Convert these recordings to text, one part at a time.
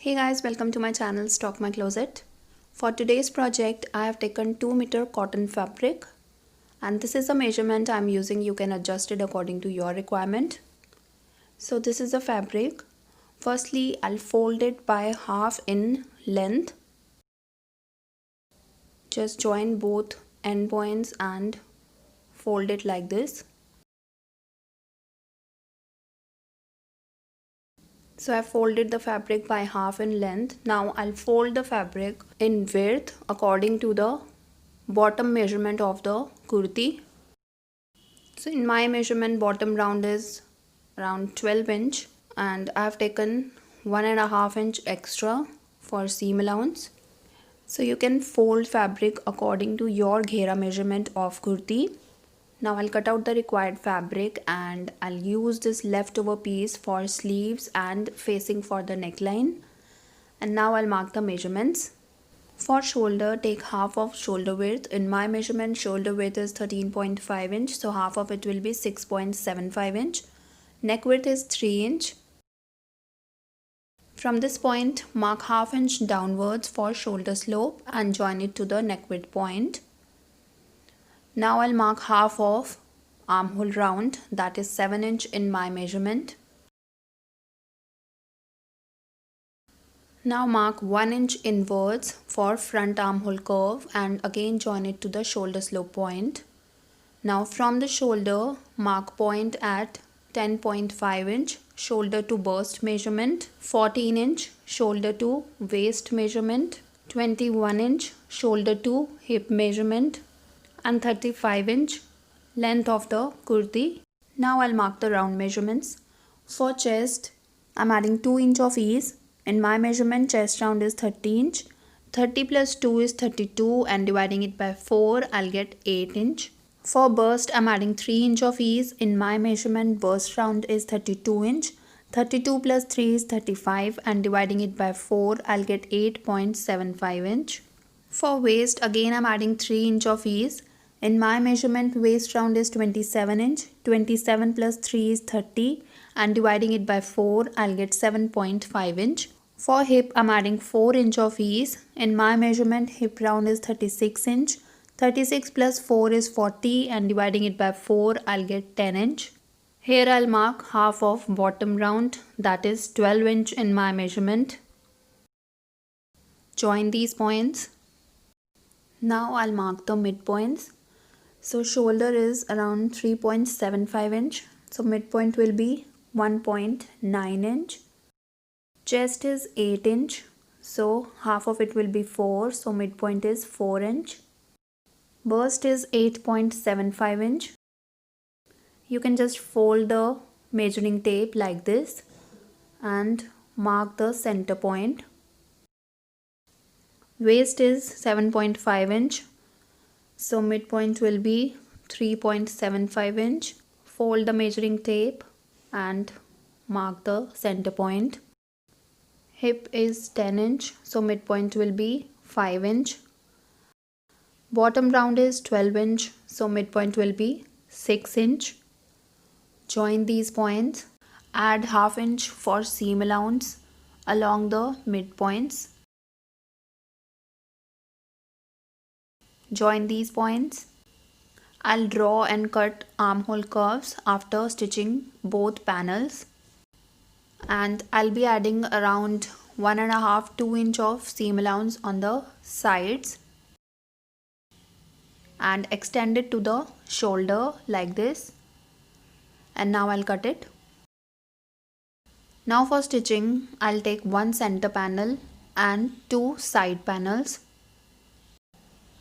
Hey guys, welcome to my channel Stock My Closet. For today's project, I have taken 2 meter cotton fabric and this is the measurement I'm using. You can adjust it according to your requirement. So this is the fabric. Firstly, I'll fold it by half in length. Just join both end points and fold it like this. So I folded the fabric by half in length. Now I'll fold the fabric in width according to the bottom measurement of the kurti. So in my measurement, bottom round is around 12 inch and I have taken 1.5 inch extra for seam allowance. So you can fold fabric according to your ghera measurement of kurti. Now I'll cut out the required fabric and I'll use this leftover piece for sleeves and facing for the neckline. And now I'll mark the measurements. For shoulder, take half of shoulder width. In my measurement, shoulder width is 13.5 inch, so half of it will be 6.75 inch. Neck width is 3 inch. From this point, mark half inch downwards for shoulder slope and join it to the neck width point. Now I'll mark half of armhole round, that is 7 inch in my measurement. Now mark 1 inch inwards for front armhole curve and again join it to the shoulder slope point. Now from the shoulder, mark point at 10.5 inch shoulder to bust measurement, 14 inch shoulder to waist measurement, 21 inch shoulder to hip measurement and 35 inch length of the kurti. Now I'll mark the round measurements. For chest, I'm adding 2 inch of ease. In my measurement, chest round is 30 inch. 30 plus 2 is 32 and dividing it by 4, I'll get 8 inch. For bust, I'm adding 3 inch of ease. In my measurement, bust round is 32 inch. 32 plus 3 is 35 and dividing it by 4, I'll get 8.75 inch. For waist, again I'm adding 3 inch of ease. In my measurement, waist round is 27 inch. 27 plus 3 is 30 and dividing it by 4, I'll get 7.5 inch. For hip, I'm adding 4 inch of ease. In my measurement, hip round is 36 inch. 36 plus 4 is 40 and dividing it by 4, I'll get 10 inch. Here I'll mark half of bottom round, that is 12 inch in my measurement. Join these points. Now I'll mark the midpoints. So shoulder is around 3.75 inch. So midpoint will be 1.9 inch. Chest is 8 inch. So half of it will be 4. So midpoint is 4 inch. Bust is 8.75 inch. You can just fold the measuring tape like this and mark the center point. Waist is 7.5 inch. So midpoint will be 3.75 inch. Fold the measuring tape and mark the center point. Hip is 10 inch. So midpoint will be 5 inch. Bottom round is 12 inch. So midpoint will be 6 inch. Join these points. Add half inch for seam allowance along the midpoints. Join these points. I'll draw and cut armhole curves after stitching both panels. And I'll be adding around 1.5–2 inch of seam allowance on the sides. And extend it to the shoulder like this. And now I'll cut it. Now for stitching, I'll take one center panel and 2 side panels.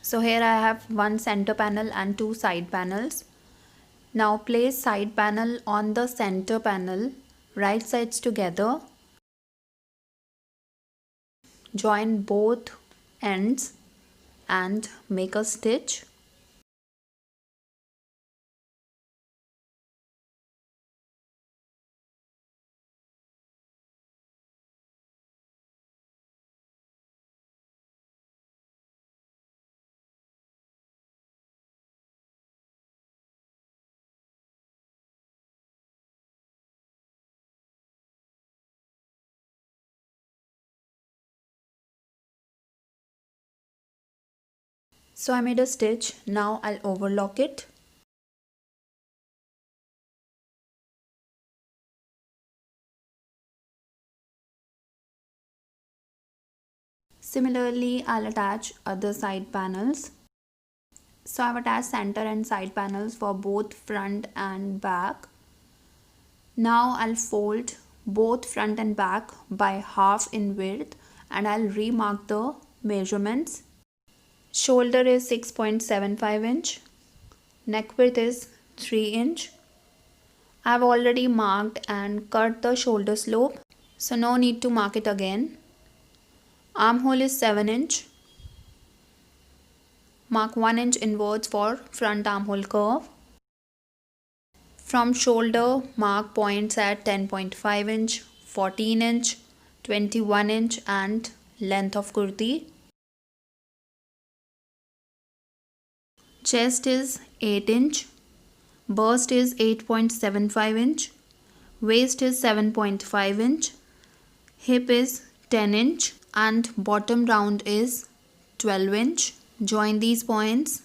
So here I have one center panel and 2 side panels. Now place side panel on the center panel, right sides together. Join both ends and make a stitch. So I made a stitch. Now I'll overlock it. Similarly, I'll attach other side panels. So I've attached center and side panels for both front and back. Now I'll fold both front and back by half in width and I'll remark the measurements. Shoulder is 6.75 inch. Neck width is 3 inch. I've already marked and cut the shoulder slope, so no need to mark it again. Armhole is 7 inch. Mark 1 inch inwards for front armhole curve. From shoulder, mark points at 10.5 inch, 14 inch, 21 inch and length of kurti. Chest is 8 inch. Bust is 8.75 inch. Waist is 7.5 inch. Hip is 10 inch and bottom round is 12 inch. Join these points.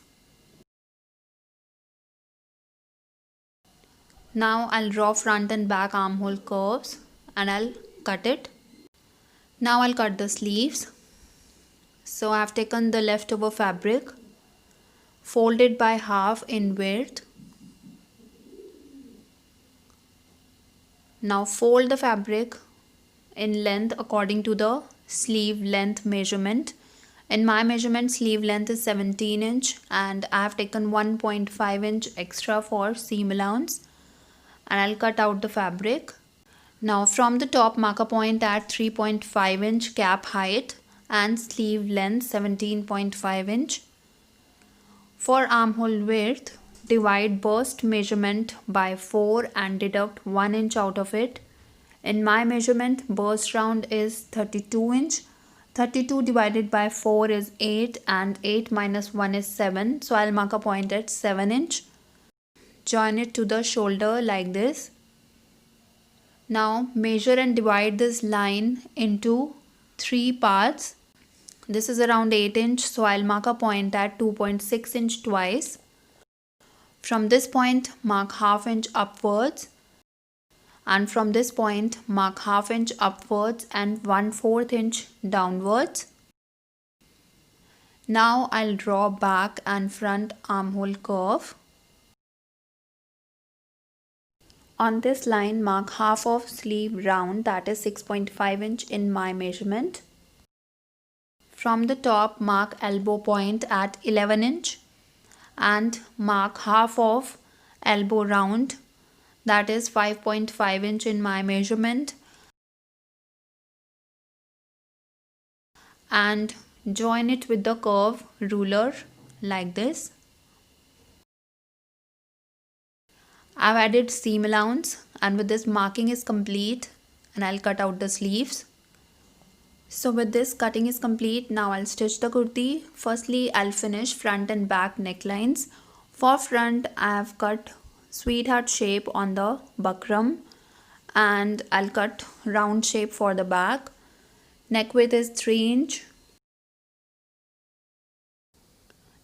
Now I'll draw front and back armhole curves and I'll cut it. Now I'll cut the sleeves. So I've taken the leftover fabric, folded by half in width. Now fold the fabric in length according to the sleeve length measurement. In my measurement, sleeve length is 17 inch and I have taken 1.5 inch extra for seam allowance and I'll cut out the fabric. Now from the top, mark a point at 3.5 inch cap height and sleeve length 17.5 inch. For armhole width, divide bust measurement by 4 and deduct 1 inch out of it. In my measurement, bust round is 32 inch. 32 divided by 4 is 8 and 8 minus 1 is 7. So I'll mark a point at 7 inch. Join it to the shoulder like this. Now measure and divide this line into 3 parts. This is around 8 inch, so I'll mark a point at 2.6 inch twice. From this point, mark half inch upwards. And from this point, mark half inch upwards and 1/4 inch downwards. Now I'll draw back and front armhole curve. On this line, mark half of sleeve round, that is 6.5 inch in my measurement. From the top, mark elbow point at 11 inch and mark half of elbow round, that is 5.5 inch in my measurement, and join it with the curve ruler like this. I've added seam allowance and with this marking is complete and I'll cut out the sleeves. So with this cutting is complete, now I'll stitch the kurti. Firstly, I'll finish front and back necklines. For front, I have cut sweetheart shape on the buckram and I'll cut round shape for the back. Neck width is 3 inch.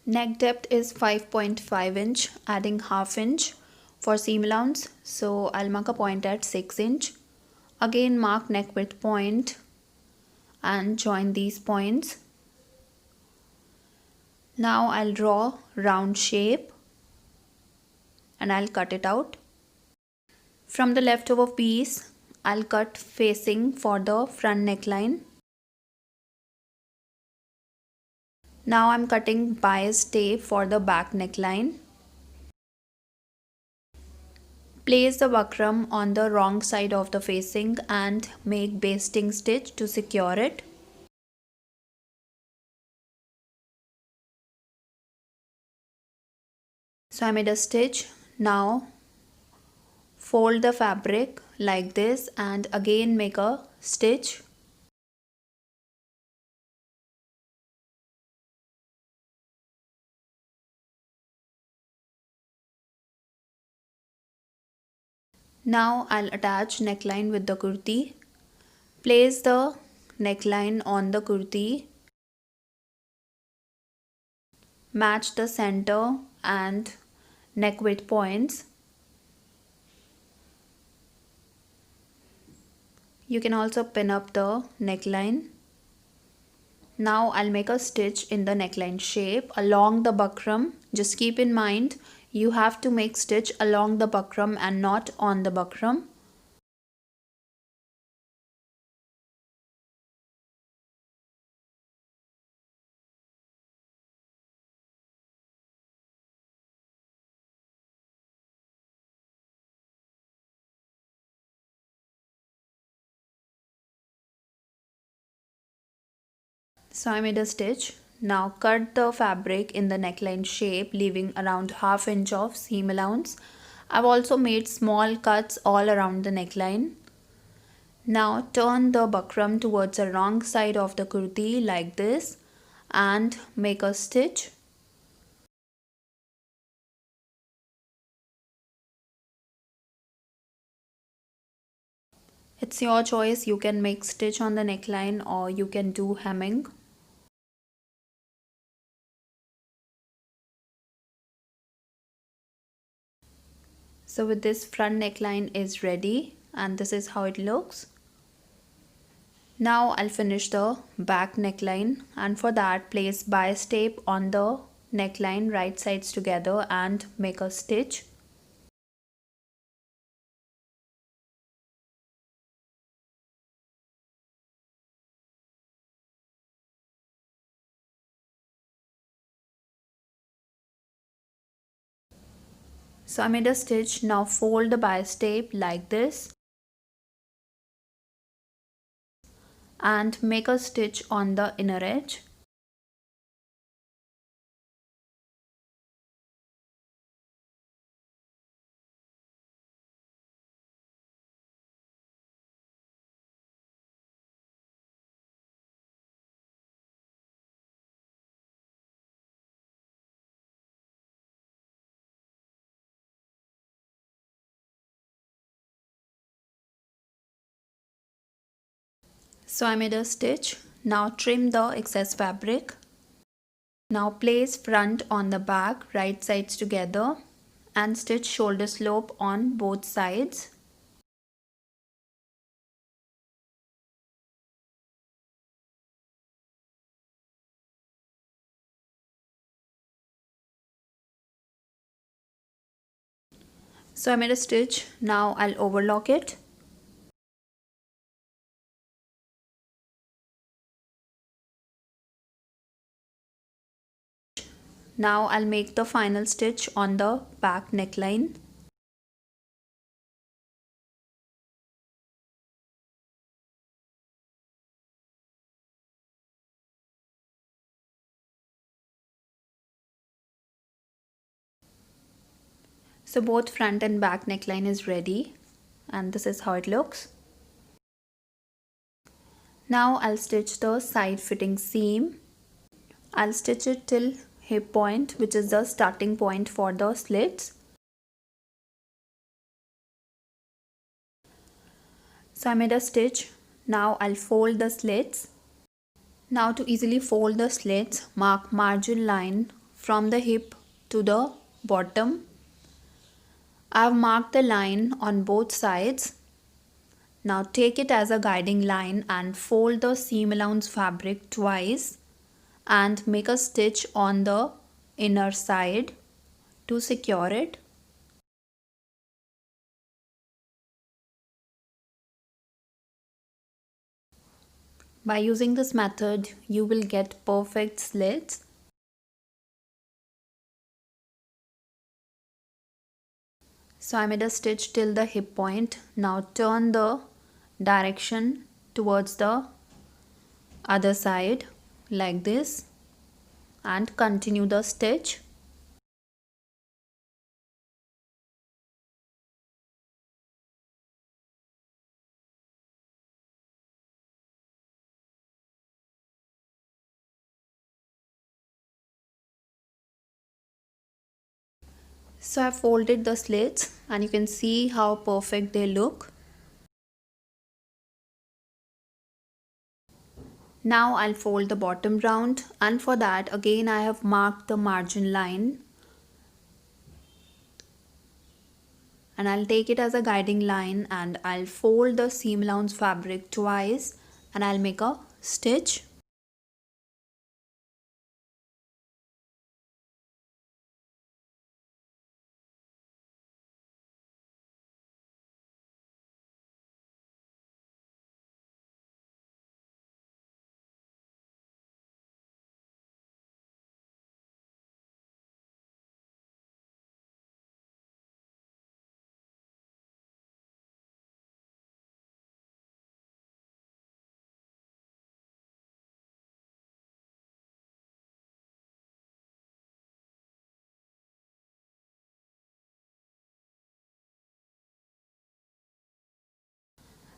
Neck depth is 5.5 inch, adding half inch for seam allowance. So I'll mark a point at 6 inch. Again mark neck width point and join these points. Now I'll draw round shape and I'll cut it out. From the leftover piece, I'll cut facing for the front neckline. Now I'm cutting bias tape for the back neckline. Place the buckram on the wrong side of the facing and make basting stitch to secure it. So I made a stitch. Now fold the fabric like this and again make a stitch. Now I'll attach neckline with the kurti. Place the neckline on the kurti. match the center and neck width points. You can also pin up the neckline. Now I'll make a stitch in the neckline shape along the buckram. Just keep in mind you have to make stitch along the buckram and not on the buckram. So I made a stitch. Now cut the fabric in the neckline shape, leaving around ½ inch of seam allowance. I've also made small cuts all around the neckline. Now turn the buckram towards the wrong side of the kurti like this and make a stitch. It's your choice, you can make stitch on the neckline or you can do hemming. So with this, front neckline is ready and this is how it looks. Now I'll finish the back neckline, and for that place bias tape on the neckline right sides together and make a stitch. So I made a stitch. Now fold the bias tape like this and make a stitch on the inner edge. So I made a stitch. Now trim the excess fabric. Now place front on the back right sides together and stitch shoulder slope on both sides. So I made a stitch. Now I'll overlock it. Now I'll make the final stitch on the back neckline. So both front and back neckline is ready and this is how it looks. Now I'll stitch the side fitting seam. I'll stitch it till hip point, which is the starting point for the slits. So I made a stitch. Now I'll fold the slits. Now to easily fold the slits, mark margin line from the hip to the bottom. I've marked the line on both sides. Now take it as a guiding line and fold the seam allowance fabric twice and make a stitch on the inner side to secure it. By using this method, you will get perfect slits. So I made a stitch till the hip point. Now turn the direction towards the other side like this and continue the stitch. So I folded the slits and you can see how perfect they look. Now I'll fold the bottom round, and for that again I have marked the margin line, and I'll take it as a guiding line and I'll fold the seam allowance fabric twice and I'll make a stitch.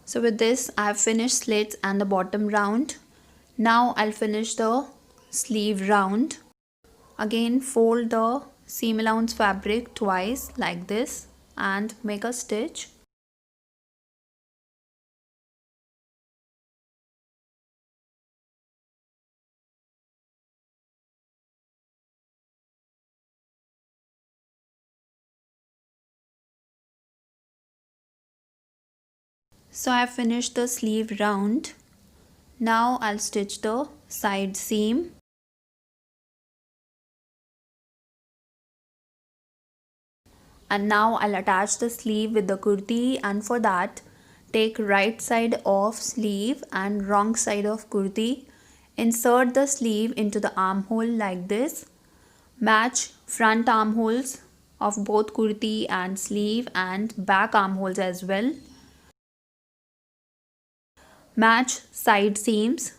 So with this I have finished slits and the bottom round. Now I'll finish the sleeve round. Again fold the seam allowance fabric twice like this and make a stitch. So I have finished the sleeve round. Now I'll stitch the side seam. And now I'll attach the sleeve with the kurti, and for that take right side of sleeve and wrong side of kurti. Insert the sleeve into the armhole like this. Match front armholes of both kurti and sleeve and back armholes as well. Match side seams.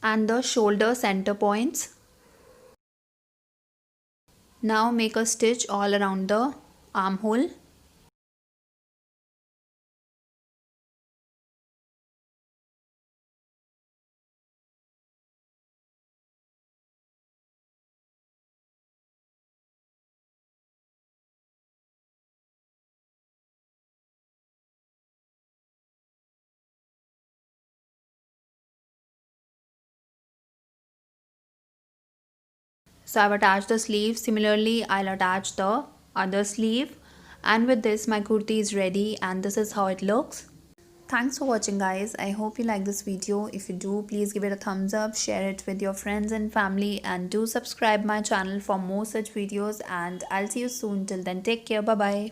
And the shoulder center points. Now make a stitch all around the armhole. So I've attached the sleeve. Similarly, I'll attach the other sleeve. And with this, my kurti is ready and this is how it looks. Thanks for watching guys. I hope you like this video. If you do, please give it a thumbs up, share it with your friends and family, and do subscribe my channel for more such videos, and I'll see you soon. Till then, take care. Bye bye.